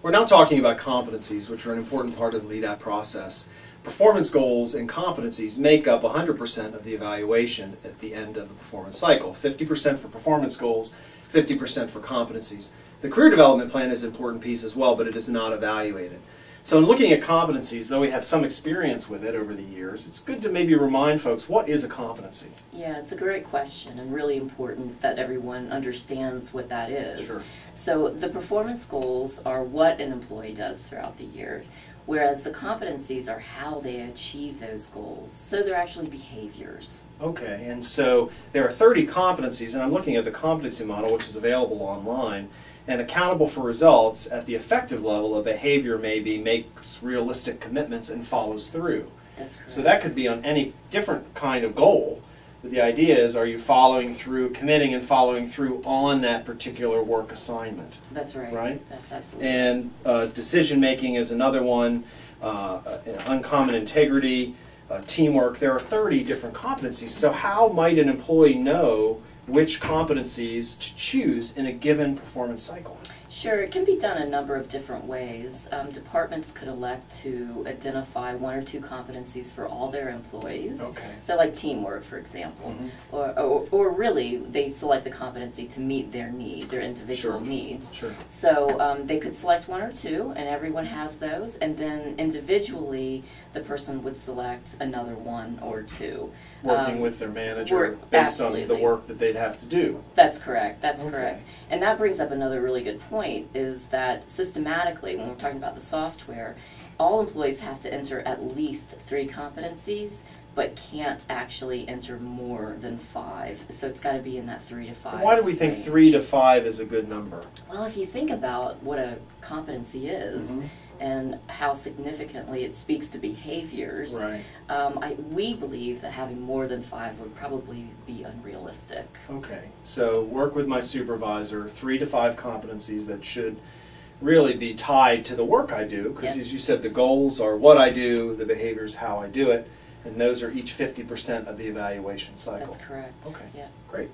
We're now talking about competencies, which are an important part of the lead-out process. Performance goals and competencies make up 100% of the evaluation at the end of the performance cycle. 50% for performance goals, 50% for competencies. The career development plan is an important piece as well, but it is not evaluated. So in looking at competencies, though we have some experience with it over the years, it's good to maybe remind folks, what is a competency? Yeah, it's a great question and really important that everyone understands what that is. Sure. So the performance goals are what an employee does throughout the year, whereas the competencies are how they achieve those goals. So they're actually behaviors. Okay, and so there are 30 competencies, and I'm looking at the competency model, which is available online. And accountable for results at the effective level, a behavior maybe makes realistic commitments and follows through. That's correct. So that could be on any different kind of goal. But the idea is, are you following through, committing and following through on that particular work assignment? That's right. Right? That's absolutely And decision making is another one, uncommon integrity, teamwork. There are 30 different competencies. So how might an employee know which competencies to choose in a given performance cycle? Sure, it can be done a number of different ways. Departments could elect to identify 1 or 2 competencies for all their employees. Okay. So like teamwork, for example. Or really, they select the competency to meet their need, their individual needs. Sure. So they could select 1 or 2, and everyone has those, and then individually, the person would select another 1 or 2. Working with their manager based on the work that they'd have to do. That's correct, that's correct. And that brings up another really good point, is that systematically, when we're talking about the software, all employees have to enter at least 3 competencies, but can't actually enter more than 5. So it's got to be in that 3 to 5 Why do we think range. 3 to 5 is a good number? Well, if you think about what a competency is, and how significantly it speaks to behaviors, we believe that having more than 5 would probably be unrealistic. Okay, so work with my supervisor, 3 to 5 competencies that should really be tied to the work I do, because as you said, the goals are what I do, the behaviors how I do it, and those are each 50% of the evaluation cycle. That's correct. Okay, yeah. Great.